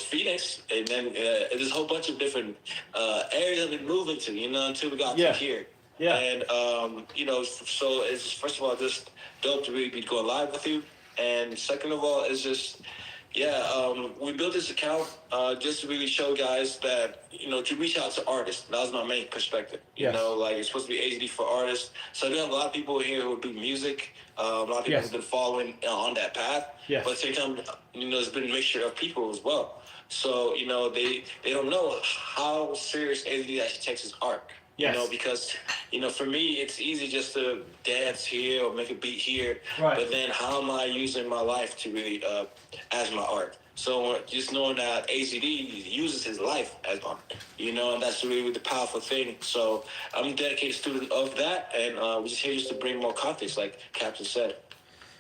Phoenix, and then there's a whole bunch of different areas I've been moving to, you know, until we got to here. Yeah. And, you know, so it's, first of all, just dope to really be going live with you. And second of all, it's just, we built this account just to really show guys that, you know, to reach out to artists. That was my main perspective. You know, like, it's supposed to be AZD for artists. So we have a lot of people here who do music. A lot of people have been following on that path. But at the same time, you know, there's been a mixture of people as well. So, you know, they don't know how serious AZD actually takes his art. You know, because, you know, for me, it's easy just to dance here or make a beat here. But then how am I using my life to really, as my art? So just knowing that AZD uses his life as art, you know, and that's really the powerful thing. So I'm a dedicated student of that, and we're just here just to bring more context, like Captain said.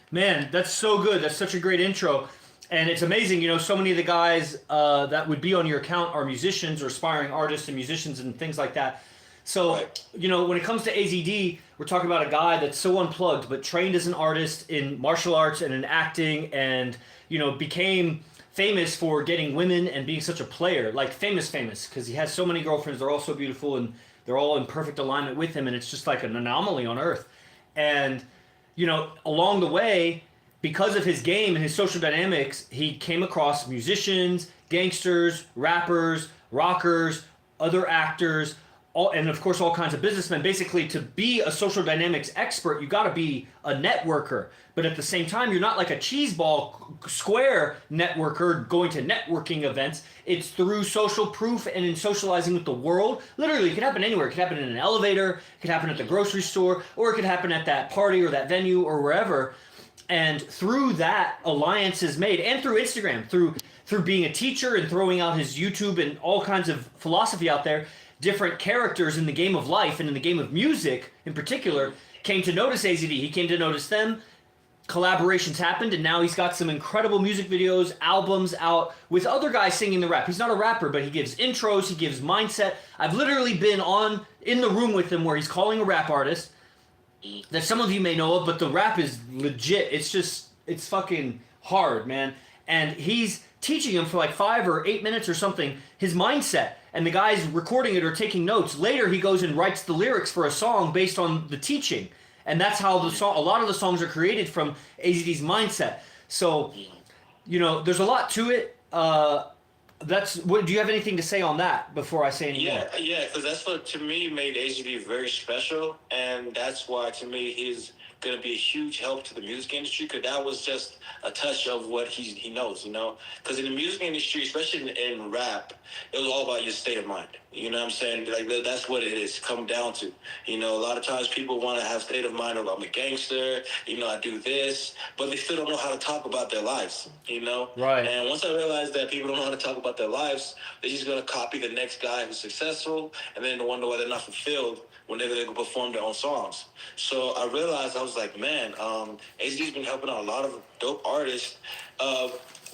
Man, that's so good. That's such a great intro. And it's amazing, you know, so many of the guys that would be on your account are musicians or aspiring artists and musicians and things like that. So, you know, when it comes to AZD, we're talking about a guy that's so unplugged, but trained as an artist in martial arts and in acting, and, you know, became famous for getting women and being such a player, like famous, because he has so many girlfriends. They're all so beautiful and they're all in perfect alignment with him. And it's just like an anomaly on earth. And, you know, along the way, because of his game and his social dynamics, he came across musicians, gangsters, rappers, rockers, other actors, and of course all kinds of businessmen. Basically, to be a social dynamics expert, you got to be a networker. But at the same time, you're not like a cheeseball square networker going to networking events. It's through social proof and in socializing with the world. Literally, it could happen anywhere. It could happen in an elevator, it could happen at the grocery store, or it could happen at that party or that venue or wherever. And through that, alliance is made, and through Instagram, through being a teacher and throwing out his YouTube and all kinds of philosophy out there, different characters in the game of life and in the game of music in particular came to notice AZD. He came to notice them. Collaborations happened, and now he's got some incredible music videos, albums out with other guys singing the rap. He's not a rapper, but he gives intros, he gives mindset. I've literally been in the room with him where he's calling a rap artist that some of you may know of, but the rap is legit. It's fucking hard, man. And he's teaching him for like 5 or 8 minutes or something his mindset, and the guy's recording it or taking notes. Later he goes and writes the lyrics for a song based on the teaching, and that's how the song, a lot of the songs are created from AZD's mindset. So, you know, there's a lot to it. Do you have anything to say on that before I say anything more? Yeah, because that's what to me made AZD very special, and that's why to me he's going to be a huge help to the music industry, because that was just a touch of what he knows, you know? Because in the music industry, especially in rap, it was all about your state of mind. You know what I'm saying? Like, that's what it is come down to. You know, a lot of times people want to have state of mind of, I'm a gangster, you know, I do this, but they still don't know how to talk about their lives, you know? Right. And once I realized that people don't know how to talk about their lives, they're just going to copy the next guy who's successful, and then wonder why they're not fulfilled whenever they go perform their own songs. So I realized, I was like, man, AZD's been helping out a lot of dope artists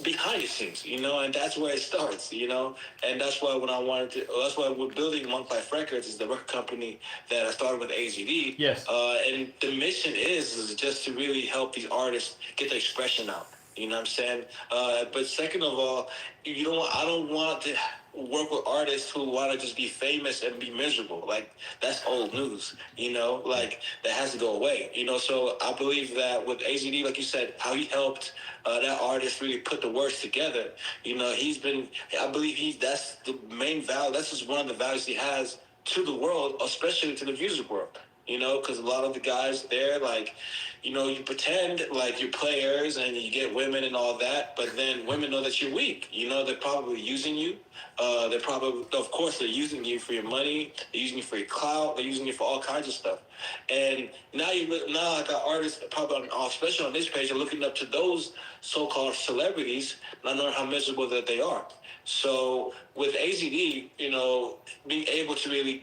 behind the scenes, you know, and that's where it starts, you know, and that's why that's why we're building Monk Life Records, is the record company that I started with AZD. Yes. And the mission is just to really help these artists get their expression out. You know what I'm saying? But second of all, I don't want to work with artists who want to just be famous and be miserable. Like, that's old news, you know? Like, that has to go away, you know? So I believe that with AZD, like you said, how he helped that artist really put the words together, you know, I believe that's the main value. That's just one of the values he has to the world, especially to the music world. You know, because a lot of the guys there, like, you know, you pretend like you're players and you get women and all that, but then women know that you're weak. You know, they're probably using you. Of course, they're using you for your money. They're using you for your clout. They're using you for all kinds of stuff. And now like our artists, probably especially on this page, are looking up to those so-called celebrities, not knowing how miserable that they are. So with AZD, you know, being able to really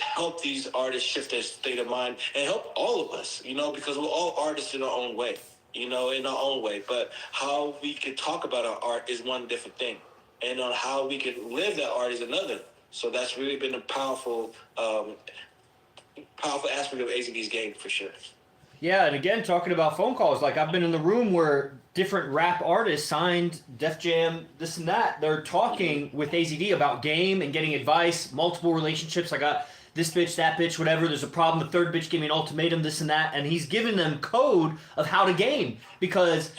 help these artists shift their state of mind and help all of us, you know, because we're all artists in our own way, you know, in our own way. But how we can talk about our art is one different thing. And on how we can live that art is another. So that's really been a powerful aspect of AZD's game for sure. Yeah, and again, talking about phone calls, like I've been in the room where different rap artists signed, Def Jam, this and that. They're talking with AZD about game and getting advice, multiple relationships. I got this bitch, that bitch, whatever. There's a problem. The third bitch gave me an ultimatum, this and that. And he's giving them code of how to game because,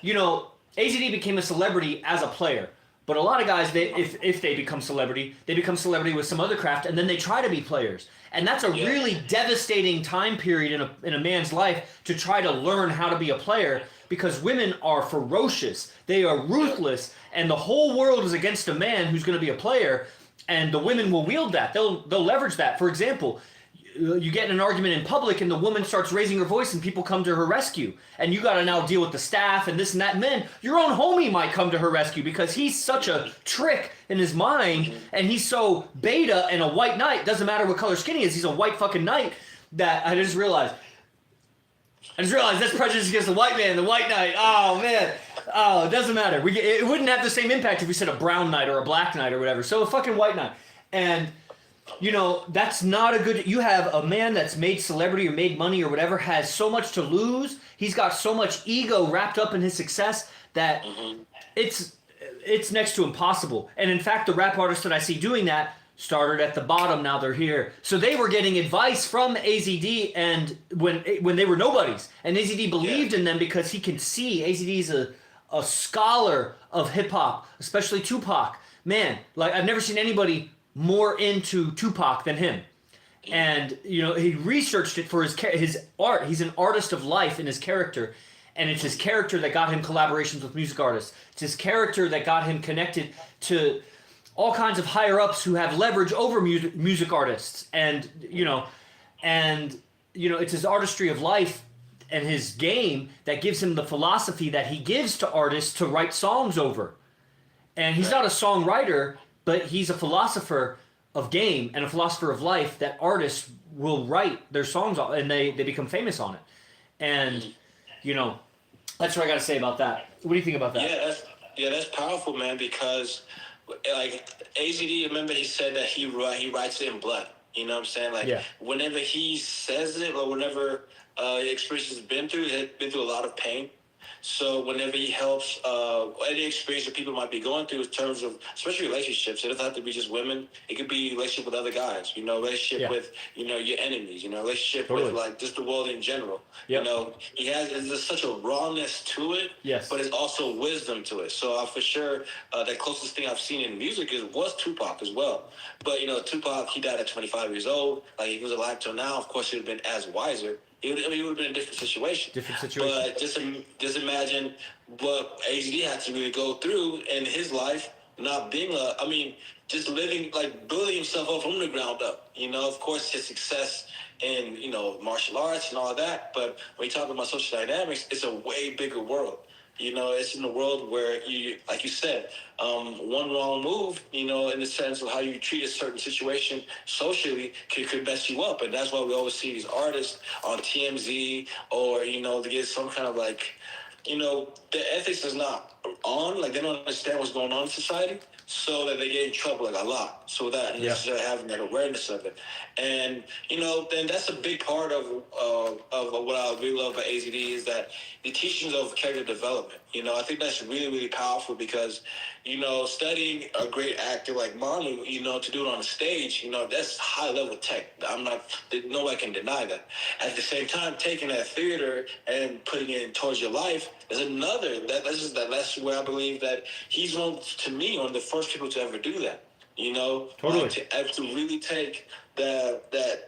you know, AZD became a celebrity as a player. But a lot of guys, if they become celebrity, they become celebrity with some other craft, and then they try to be players. And that's a really devastating time period in a man's life to try to learn how to be a player, because women are ferocious. They are ruthless, and the whole world is against a man who's going to be a player, and the women will wield that. They'll leverage that. For example, you get in an argument in public and the woman starts raising her voice and people come to her rescue, and you got to now deal with the staff and this and that. Men, your own homie might come to her rescue because he's such a trick in his mind, and he's so beta and a white knight. Doesn't matter what color skin he is, he's a white fucking knight. That I just realized that's prejudice against the white man, the white knight. Oh man, oh, it doesn't matter. It wouldn't have the same impact if we said a brown knight or a black knight or whatever. So a fucking white knight. And you know, that's not a good... You have a man that's made celebrity or made money or whatever, has so much to lose. He's got so much ego wrapped up in his success that it's next to impossible. And in fact, the rap artists that I see doing that started at the bottom, now they're here. So they were getting advice from AZD and when they were nobodies. And AZD believed in them because he can see. AZD's a scholar of hip-hop, especially Tupac. Man, like, I've never seen anybody more into Tupac than him. And, you know, he researched it for his art. He's an artist of life in his character. And it's his character that got him collaborations with music artists. It's his character that got him connected to all kinds of higher-ups who have leverage over music artists. And, you know, it's his artistry of life and his game that gives him the philosophy that he gives to artists to write songs over. And he's not a songwriter, but he's a philosopher of game and a philosopher of life that artists will write their songs on, and they become famous on it. And, you know, that's what I got to say about that. What do you think about that? That's powerful, man, because, like, AZD, remember he said that he writes it in blood. You know what I'm saying? Like, whenever he says it or whenever experience has been through, he's been through a lot of pain. So whenever he helps any experience that people might be going through in terms of, especially relationships, it doesn't have to be just women. It could be relationship with other guys, you know, relationship with, you know, your enemies, you know, relationship with, like, just the world in general. You know, there's such a rawness to it, but it's also wisdom to it. So for sure, the closest thing I've seen in music was Tupac as well. But, you know, Tupac, he died at 25 years old. Like, he was alive till now. Of course, he would have been as wiser. It would have been a different situation. But just imagine what AZD had to really go through in his life, not being just living, like, building himself up from the ground up. You know, of course, his success in, you know, martial arts and all that. But when you talk about social dynamics, it's a way bigger world. You know, it's in a world where you, like you said, one wrong move, you know, in the sense of how you treat a certain situation socially could mess you up. And that's why we always see these artists on TMZ or, you know, to get some kind of, like, you know, the ethics is not on, like, they don't understand what's going on in society. So that they get in trouble, like, a lot. So that having that awareness of it. And, you know, then that's a big part of what I really love about AZD is that the teachings of character development. You know, I think that's really, really powerful because, you know, studying a great actor like Manu, you know, to do it on the stage, you know, that's high level tech. Nobody can deny that. At the same time, taking that theater and putting it towards your life is another. That's where I believe that he's one of the first people to ever do that. You know, totally. To really take that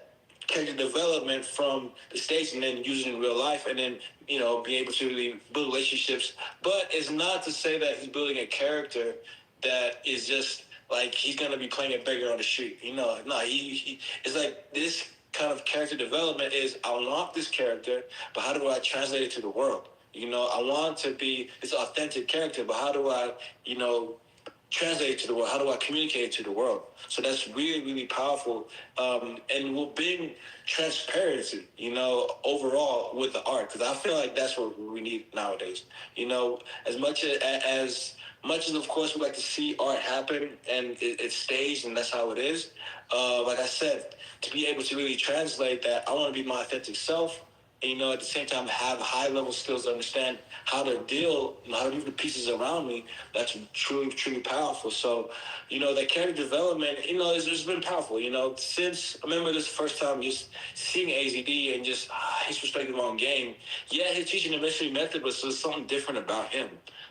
character development from the stage and then use it in real life, and then, you know, be able to really build relationships. But it's not to say that he's building a character that is just like he's gonna be playing a beggar on the street. You know, no, he it's like this kind of character development is, I want this character, but how do I translate it to the world? You know, I want to be this authentic character, but how do I, you know, translate it to the world? How do I communicate it to the world? So that's really, really powerful. And we're being transparency, you know, overall with the art, because I feel like that's what we need nowadays. You know, as much as of course we like to see art happen and it's staged and that's how it is. Like I said, to be able to really translate that, I want to be my authentic self, and, at the same time have high level skills to understand how to deal, how to move the pieces around me. That's truly, truly powerful. So, that character development, it's been powerful. Since I remember this first time just seeing AZD and just his perspective on game. Yeah, his teaching eventually method was something different about him.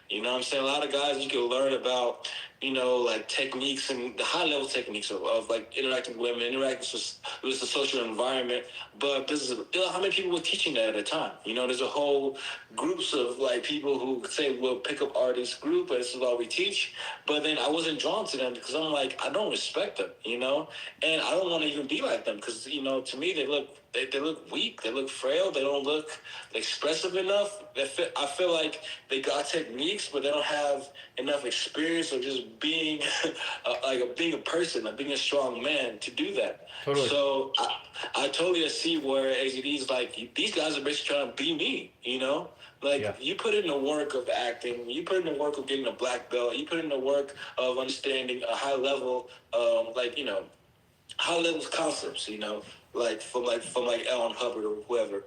You know what I'm saying? A lot of guys you can learn about, like techniques and the high level techniques of like interacting with women, interacting with the social environment. But this is how many people were teaching that at a time? There's a whole groups of like people who say we'll pick up artists group, and this is all we teach. But then I wasn't drawn to them because I'm like, I don't respect them, and I don't want to even be like them because, to me they look weak, they look frail, they don't look expressive enough. I feel like they got techniques, but they don't have enough experience of just being being a person, like being a strong man to do that. Totally. So I totally see where AZD's like, these guys are basically trying to be me, You put in the work of acting, you put in the work of getting a black belt, you put in the work of understanding a high level, high level concepts, from Ellen Hubbard or whoever.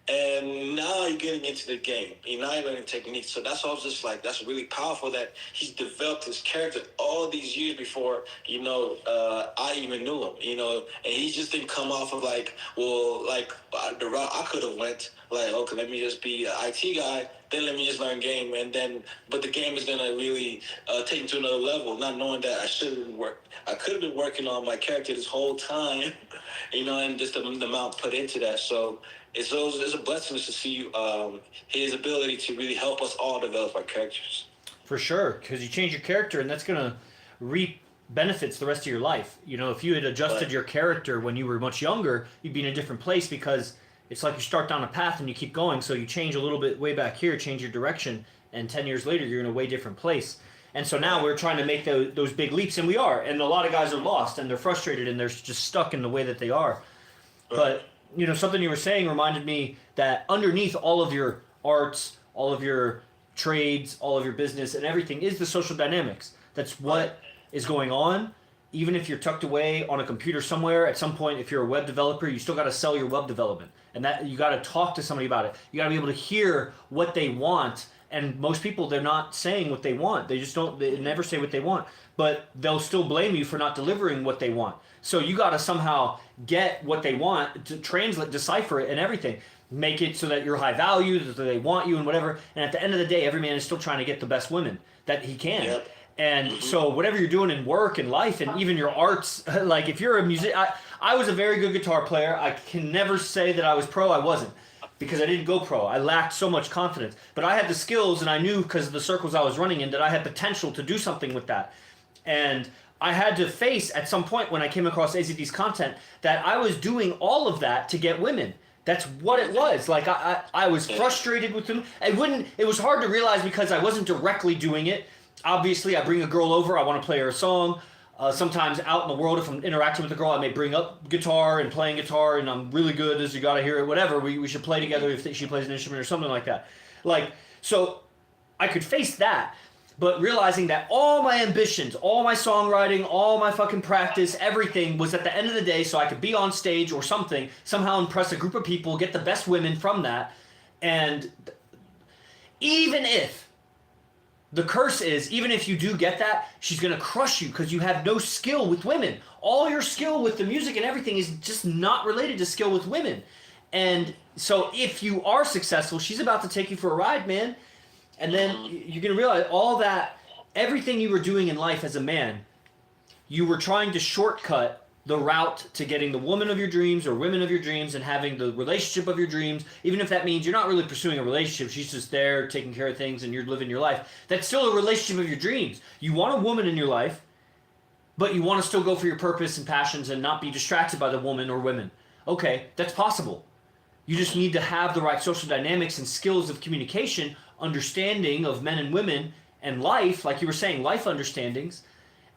And now you're getting into the game. Now you're learning techniques. So that's why I was just like, that's really powerful that he's developed his character all these years before, I even knew him, and he just didn't come off of like, well, like the route I could have went, like, okay, let me just be an IT guy, then let me just learn game, but the game is gonna really take me to another level, not knowing that I could have been working on my character this whole time, and just the amount put into that. So it's a blessing to see his ability to really help us all develop our characters. For sure, because you change your character, and that's gonna reap benefits the rest of your life. If you had adjusted your character when you were much younger, you'd be in a different place because it's like you start down a path and you keep going. So you change a little bit way back here, change your direction, and 10 years later you're in a way different place. And so now we're trying to make those big leaps, and we are. And a lot of guys are lost, and they're frustrated, and they're just stuck in the way that they are. But something you were saying reminded me that underneath all of your arts, all of your trades, all of your business and everything is the social dynamics. That's what is going on. Even if you're tucked away on a computer somewhere, at some point, if you're a web developer, you still got to sell your web development. And that you got to talk to somebody about it. You got to be able to hear what they want. And most people, they're not saying what they want. They never say what they want. But they'll still blame you for not delivering what they want. So you got to somehow get what they want, to translate, decipher it and everything. Make it so that you're high value, that they want you and whatever. And at the end of the day, every man is still trying to get the best women that he can. Yep. And so whatever you're doing in work and life and even your arts, like if you're a musician, I was a very good guitar player. I can never say that I was pro. I wasn't, because I didn't go pro. I lacked so much confidence. But I had the skills, and I knew because of the circles I was running in that I had potential to do something with that. And I had to face at some point when I came across AZD's content that I was doing all of that to get women. That's what it was. Like I was frustrated with them. It was hard to realize because I wasn't directly doing it. Obviously, I bring a girl over, I want to play her a song. Sometimes out in the world, if I'm interacting with a girl, I may bring up guitar and playing guitar, and I'm really good as you gotta hear it, whatever. We should play together if she plays an instrument or something like that. So I could face that, but realizing that all my ambitions, all my songwriting, all my fucking practice, everything was at the end of the day so I could be on stage or something, somehow impress a group of people, get the best women from that. And even if the curse is, even if you do get that, she's going to crush you because you have no skill with women. All your skill with the music and everything is just not related to skill with women. And so if you are successful, she's about to take you for a ride, man. And then you're going to realize all that, everything you were doing in life as a man, you were trying to shortcut the route to getting the woman of your dreams or women of your dreams and having the relationship of your dreams, even if that means you're not really pursuing a relationship, she's just there taking care of things and you're living your life. That's still a relationship of your dreams. You want a woman in your life, but you want to still go for your purpose and passions and not be distracted by the woman or women. Okay, that's possible. You just need to have the right social dynamics and skills of communication, understanding of men and women and life, like you were saying, life understandings.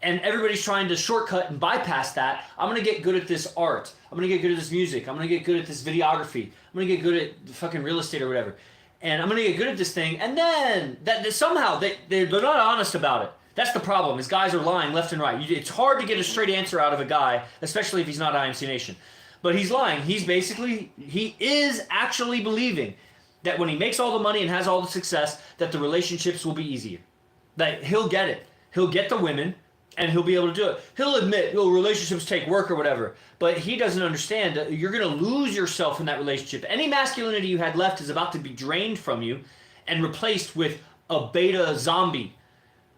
And everybody's trying to shortcut and bypass that. I'm going to get good at this art. I'm going to get good at this music. I'm going to get good at this videography. I'm going to get good at fucking real estate or whatever. And I'm going to get good at this thing. And then that somehow they're not honest about it. That's the problem, is guys are lying left and right. It's hard to get a straight answer out of a guy, especially if he's not IMC Nation. But he's lying. He is actually believing that when he makes all the money and has all the success, that the relationships will be easier. That he'll get it. He'll get the women, and he'll be able to do it. He'll admit, relationships take work or whatever. But he doesn't understand that you're going to lose yourself in that relationship. Any masculinity you had left is about to be drained from you and replaced with a beta zombie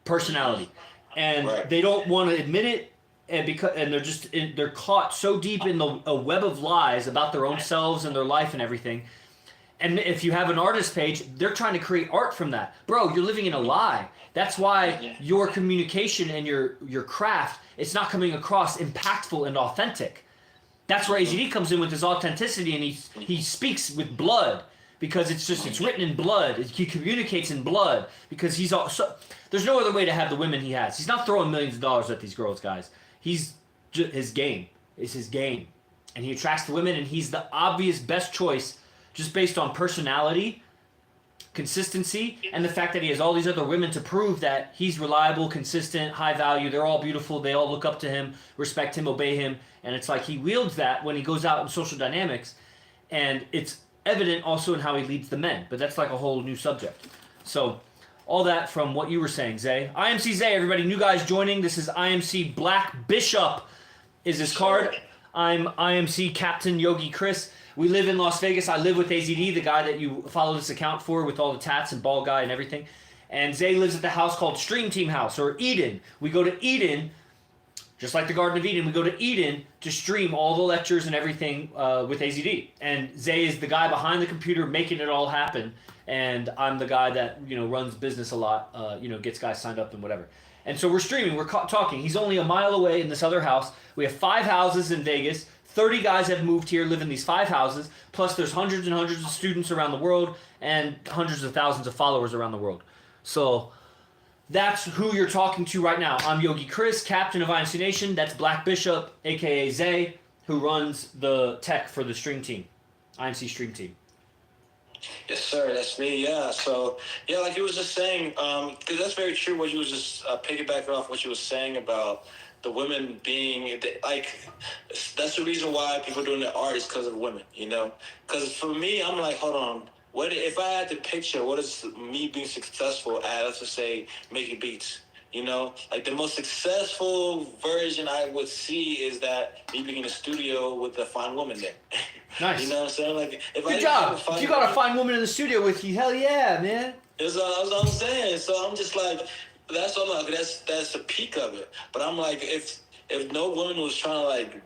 personality. And they don't want to admit it. And they're caught so deep in a web of lies about their own selves and their life and everything. And if you have an artist page, they're trying to create art from that. Bro, you're living in a lie. That's why your communication and your craft, it's not coming across impactful and authentic. That's where AZD comes in with his authenticity, and he speaks with blood because it's written in blood. He communicates in blood because there's no other way to have the women he has. He's not throwing millions of dollars at these girls, guys. His game is his game, and he attracts the women, and he's the obvious best choice just based on personality, consistency, and the fact that he has all these other women to prove that he's reliable, consistent, high value. They're all beautiful. They all look up to him, respect him, obey him, and it's like he wields that when he goes out in social dynamics, and it's evident also in how he leads the men, but that's like a whole new subject. So all that from what you were saying, Zay. IMC Zay, everybody, new guys joining. This is IMC Black Bishop is his card. I'm IMC Captain Yogi Chris. We live in Las Vegas. I live with AZD, the guy that you follow this account for with all the tats and ball guy and everything. And Zay lives at the house called Stream Team House, or Eden. We go to Eden, just like the Garden of Eden, we go to Eden to stream all the lectures and everything with AZD. And Zay is the guy behind the computer making it all happen. And I'm the guy that runs business a lot, gets guys signed up and whatever. And so we're streaming, we're talking. He's only a mile away in this other house. We have 5 houses in Vegas. 30 guys have moved here, live in these 5 houses. Plus there's hundreds and hundreds of students around the world and hundreds of thousands of followers around the world. So that's who you're talking to right now. I'm Yogi Chris, captain of IMC Nation. That's Black Bishop, a.k.a. Zay, who runs the tech for the stream team, IMC stream team. Yes, sir. That's me. Yeah. So, yeah, like you was just saying, because that's very true. What you was just piggybacking off what you was saying about the women being like, that's the reason why people doing the art is because of women. Because for me, I'm like, hold on. What if I had to picture what is me being successful at? Let's just say making beats. Like the most successful version I would see is that me being in a studio with a fine woman there. Nice. You know what I'm saying? Like, good job. If you got a fine woman in the studio with you, hell yeah, man. That's what I'm saying. So I'm just like, that's what I'm like. That's the peak of it. But I'm like, if no woman was trying to like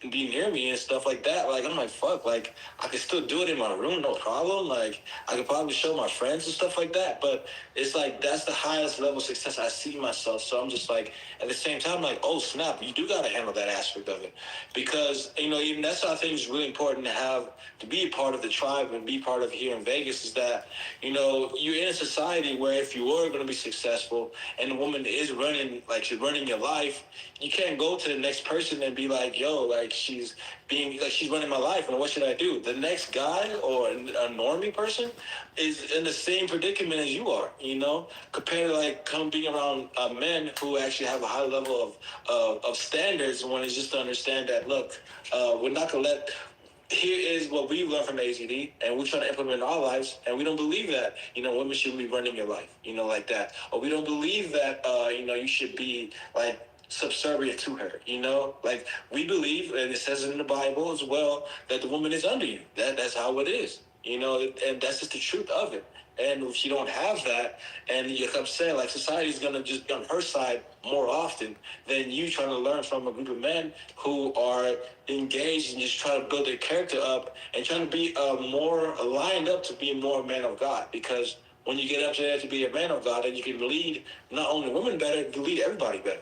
be near me and stuff like that, like I'm like, fuck, like I could still do it in my room, no problem. Like I could probably show my friends and stuff like that. But it's like that's the highest level of success I see myself. So I'm just like, at the same time, like, oh snap, you do gotta handle that aspect of it, because even that's why I think it's really important to be a part of the tribe and be part of here in Vegas. Is that you're in a society where if you are going to be successful and the woman is running your life, you can't go to the next person and be like, yo, like she's running my life, and what should I do? The next guy or a normie person is in the same predicament as you are, compared to like being around men who actually have a high level of standards. When it's just to understand that, look, we're not gonna let. Here is what we learned from AZD, and we're trying to implement in our lives, and we don't believe that, women should be running your life, like that. Or we don't believe that, you should be, like, subservient to her, Like, we believe, and it says it in the Bible as well, that the woman is under you. That's how it is, and that's just the truth of it. And if you don't have that, and you're upset, like society's gonna just be on her side more often than you trying to learn from a group of men who are engaged and just trying to build their character up and trying to be more lined up to be more a man of God. Because when you get up there to be a man of God, then you can lead not only women better, you can lead everybody better.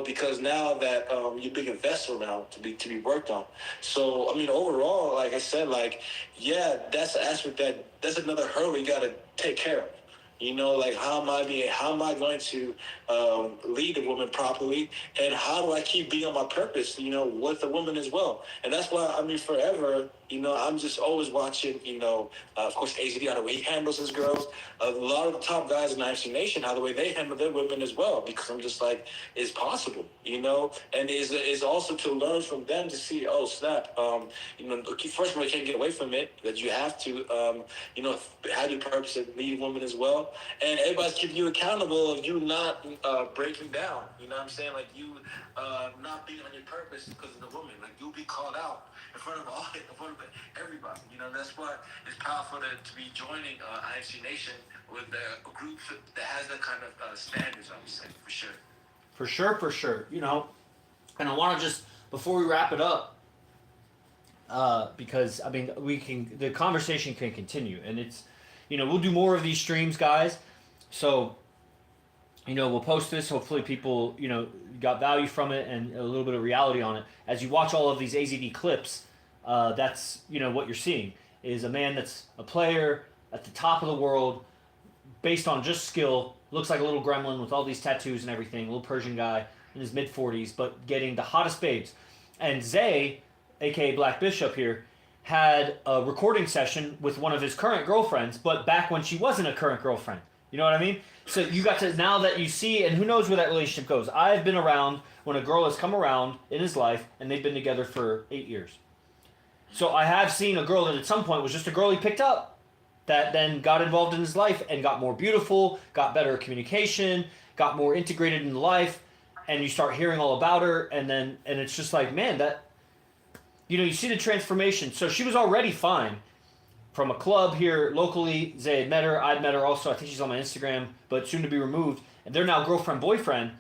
Because now that you're being a vessel now to be worked on. So, overall, like I said, like, yeah, that's an aspect that's another hurdle you got to take care of. Like how am I going to lead a woman properly, and how do I keep being on my purpose, with a woman as well? And that's why, forever, I'm just always watching, of course, AZD, how the way he handles his girls. A lot of the top guys in IMC Nation, how the way they handle their women as well, because I'm just like, it's possible, and is also to learn from them to see, oh, snap, first of all, you can't get away from it, that you have to, have your purpose and lead women as well. And everybody's keeping you accountable of you not breaking down, you know what I'm saying? Like you not being on your purpose because of the woman. Like you'll be called out in front of everybody. That's why it's powerful to be joining IMC Nation with a group that has that kind of standards, I would say, for sure. For sure. And I want to just, before we wrap it up, because I mean, the conversation can continue, and it's, we'll do more of these streams, guys. So, we'll post this. Hopefully, people, got value from it and a little bit of reality on it. As you watch all of these AZD clips, that's what you're seeing is a man that's a player at the top of the world, based on just skill. Looks like a little gremlin with all these tattoos and everything. A little Persian guy in his mid-40s, but getting the hottest babes. And Zay, aka Black Bishop here, had a recording session with one of his current girlfriends, but back when she wasn't a current girlfriend. You know what I mean? So you got to, now that you see, and who knows where that relationship goes. I've been around when a girl has come around in his life and they've been together for 8 years. So I have seen a girl that at some point was just a girl he picked up that then got involved in his life and got more beautiful, got better communication, got more integrated in life, and you start hearing all about her, and it's just like, man, that, you see the transformation. So she was already fine from a club here locally. Zay had met her. I'd met her also. I think she's on my Instagram, but soon to be removed. And they're now girlfriend, boyfriend.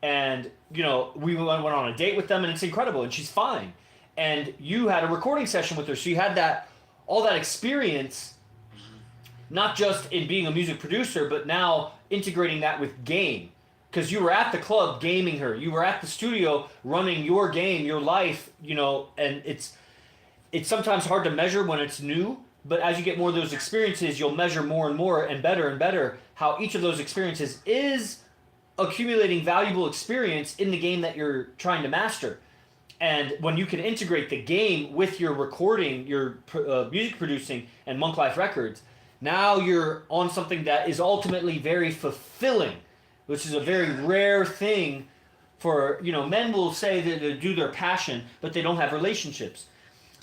And, we went on a date with them, and it's incredible. And she's fine. And you had a recording session with her. So you had all that experience, not just in being a music producer, but now integrating that with game. Because you were at the club gaming her. You were at the studio running your game, your life, and it's sometimes hard to measure when it's new. But as you get more of those experiences, you'll measure more and better how each of those experiences is accumulating valuable experience in the game that you're trying to master. And when you can integrate the game with your recording, your music producing, and Monk Life Records, now you're on something that is ultimately very fulfilling, which is a very rare thing for, men will say that they do their passion, but they don't have relationships.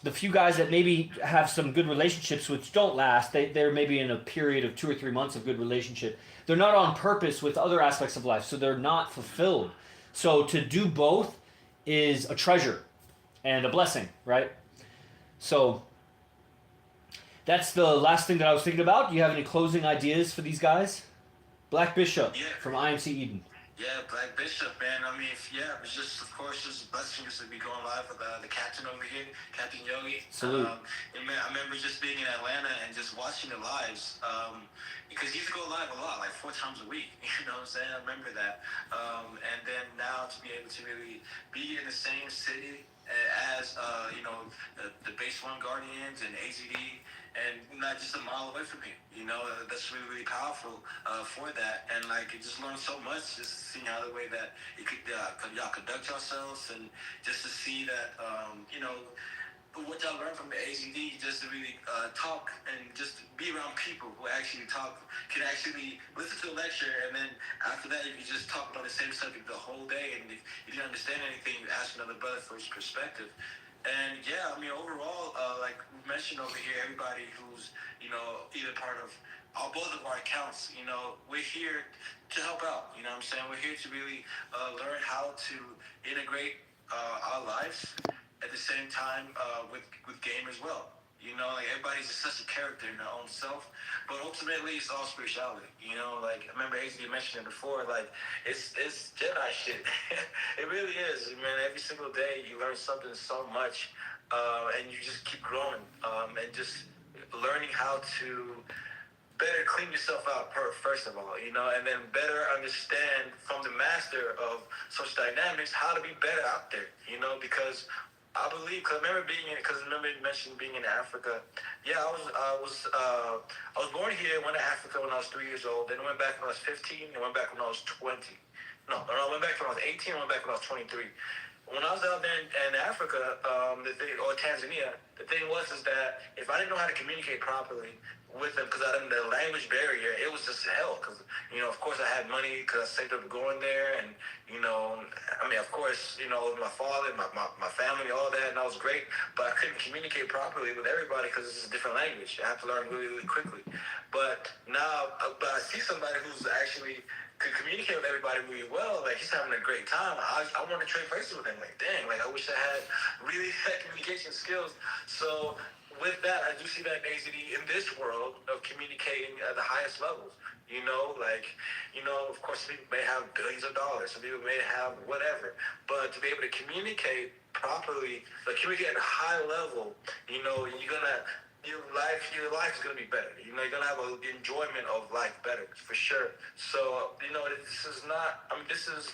The few guys that maybe have some good relationships which don't last, they're maybe in a period of 2 or 3 months of good relationship. They're not on purpose with other aspects of life, so they're not fulfilled. So to do both is a treasure and a blessing, right? So that's the last thing that I was thinking about. Do you have any closing ideas for these guys? Black Bishop from IMC Eden. Yeah, Black Bishop, man. I mean, it's just, of course, just a blessing just to be going live with the captain over here, Captain Yogi. Salute. And man, I remember just being in Atlanta and just watching the lives, because he used to go live a lot, like 4 times a week. You know what I'm saying? I remember that. And then now to be able to really be in the same city as, the Base One Guardians and AZD, and not just a mile away from me. That's really, really powerful for that. And like, it just learned so much, just seeing how the way that you could y'all conduct yourselves, and just to see that, what y'all learn from the AZD, just to really talk and just be around people who actually talk, can actually listen to a lecture, and then after that, you can just talk about the same subject the whole day. And if you didn't understand anything, you ask another brother for his perspective. And yeah, I mean, overall, like we mentioned over here, everybody who's, either part of both of our accounts, we're here to help out. You know what I'm saying? We're here to really learn how to integrate our lives at the same time with game as well. Like everybody's just such a character in their own self, but ultimately it's all spirituality. Like I remember AZD mentioned it before, like it's Jedi shit. It really is, man. Every single day you learn something so much, and you just keep growing, and just learning how to better clean yourself out first of all, and then better understand from the master of such dynamics how to be better out there, because I believe, because I remember you mentioned being in Africa. Yeah, I was born here, went to Africa when I was 3 years old, then I went back when I was 15, and went back when I was 20. No, I went back when I was 18, I went back when I was 23. when I was out there in Africa, or Tanzania, the thing was is that if I didn't know how to communicate properly with them, because I didn't the language barrier, it was just hell. Because of course, I had money because I saved up going there, and I mean, of course, my father, my family, all that, and that was great. But I couldn't communicate properly with everybody because it's a different language. I have to learn really, really quickly. But now, but I see somebody who's actually could communicate with everybody really well. Like, he's having a great time. I want to trade places with him. Like, dang, like, I wish I had really had communication skills. So with that, I do see that AZD in this world of communicating at the highest levels. Of course, some people may have billions of dollars. Some people may have whatever. But to be able to communicate properly, like communicate at a high level, you're gonna your life is gonna be better. You're gonna have an enjoyment of life better for sure. So this is not. I mean, this is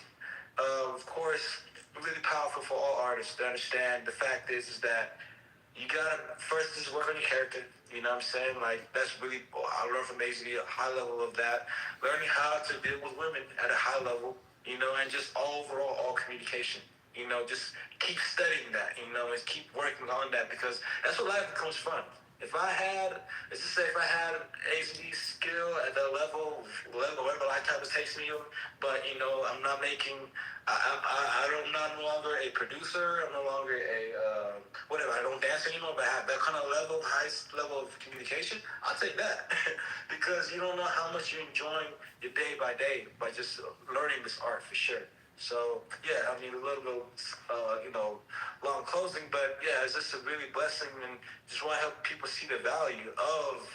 of course really powerful for all artists to understand. The fact is that you gotta first just work on your character. You know what I'm saying? Like, that's really, I learned from AZD a high level of that. Learning how to deal with women at a high level, and just overall all communication. Just keep studying that, and keep working on that, because that's what life becomes fun. Let's just say if I had AZD skill at the level, whatever lifetime it takes me, but I'm not making, I'm no longer a producer. I'm no longer a whatever. I don't dance anymore, but I have that kind of level, highest level of communication. I'll take that because you don't know how much you're enjoying your day by day by just learning this art for sure. So yeah, I mean, a little bit, long closing, but yeah, it's just a really blessing, and just want to help people see the value of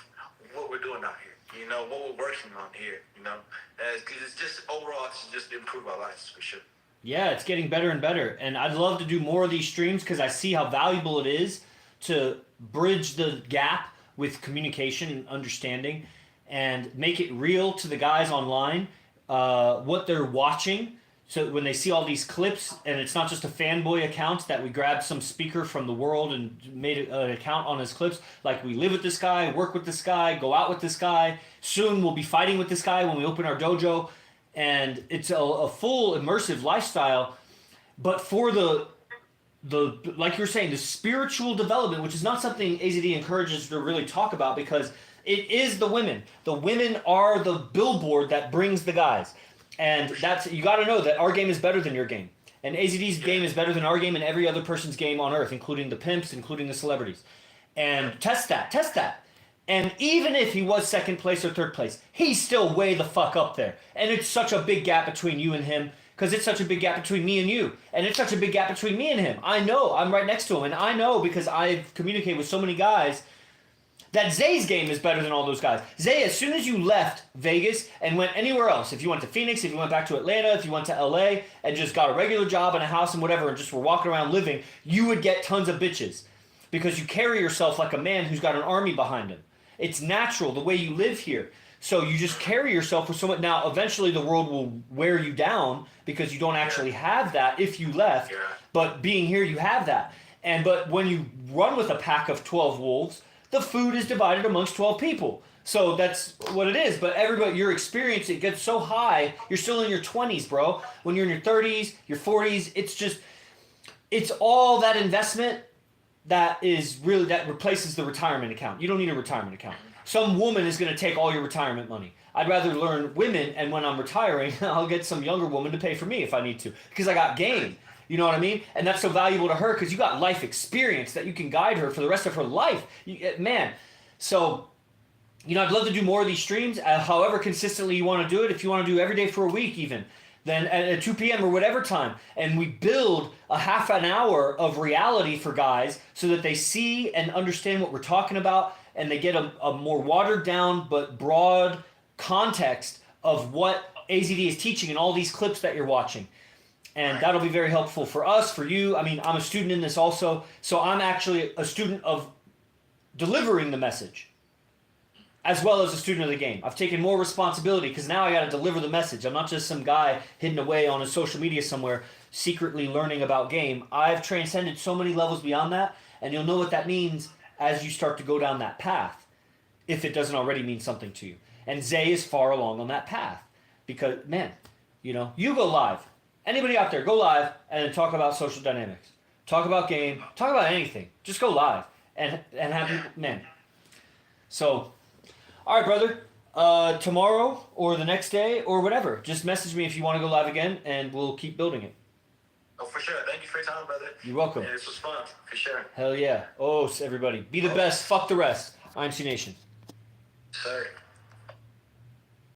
what we're doing out here. What we're working on here. Because it's just overall, it's just improve our lives for sure. Yeah, it's getting better and better. And I'd love to do more of these streams because I see how valuable it is to bridge the gap with communication and understanding and make it real to the guys online, what they're watching. So when they see all these clips, and it's not just a fanboy account that we grabbed some speaker from the world and made an account on his clips. Like, we live with this guy, work with this guy, go out with this guy. Soon we'll be fighting with this guy when we open our dojo. And it's a full immersive lifestyle, but for the like you were saying, the spiritual development, which is not something AZD encourages to really talk about, because it is the women. The women are the billboard that brings the guys, and that's, you got to know that our game is better than your game, and AZD's game is better than our game and every other person's game on earth, including the pimps, including the celebrities. And test that. And even if he was second place or third place, he's still way the fuck up there. And it's such a big gap between you and him, because it's such a big gap between me and you. And it's such a big gap between me and him. I know, I'm right next to him. And I know, because I've communicated with so many guys, that Zay's game is better than all those guys. Zay, as soon as you left Vegas and went anywhere else, if you went to Phoenix, if you went back to Atlanta, if you went to LA, and just got a regular job and a house and whatever, and just were walking around living, you would get tons of bitches. Because you carry yourself like a man who's got an army behind him. It's natural, the way you live here. So you just carry yourself with so much. Now, eventually the world will wear you down because you don't actually have that if you left. But being here, you have that. But when you run with a pack of 12 wolves, the food is divided amongst 12 people. So that's what it is. But everybody, your experience, it gets so high. You're still in your 20s, bro. When you're in your 30s, your 40s, it's all that investment that replaces the retirement account. You don't need a retirement account. Some woman is going to take all your retirement money. I'd rather learn women, and when I'm retiring, I'll get some younger woman to pay for me if I need to, because I got game. You know what I mean? And that's so valuable to her, because you got life experience that you can guide her for the rest of her life. Man, so, I'd love to do more of these streams, however consistently you want to do it. If you want to do every day for a week even, then at 2 p.m. or whatever time, and we build a half an hour of reality for guys so that they see and understand what we're talking about, and they get a more watered down but broad context of what AZD is teaching in all these clips that you're watching. And that'll be very helpful for us, for you. I mean, I'm a student in this also, so I'm actually a student of delivering the message, as well as a student of the game. I've taken more responsibility because now I got to deliver the message. I'm not just some guy hidden away on his social media somewhere secretly learning about game. I've transcended so many levels beyond that, and you'll know what that means as you start to go down that path, if it doesn't already mean something to you. And Zay is far along on that path because, man, you go live Anybody out there, go live and talk about social dynamics. Talk about game. Talk about anything. Just go live and have people, man. So, all right, brother. Tomorrow or the next day or whatever, just message me if you want to go live again, and we'll keep building it. Oh, for sure. Thank you for your time, brother. You're welcome. Yeah, this was fun, for sure. Hell yeah. Oh, everybody, be the best. Fuck the rest. IMC Nation. Sir.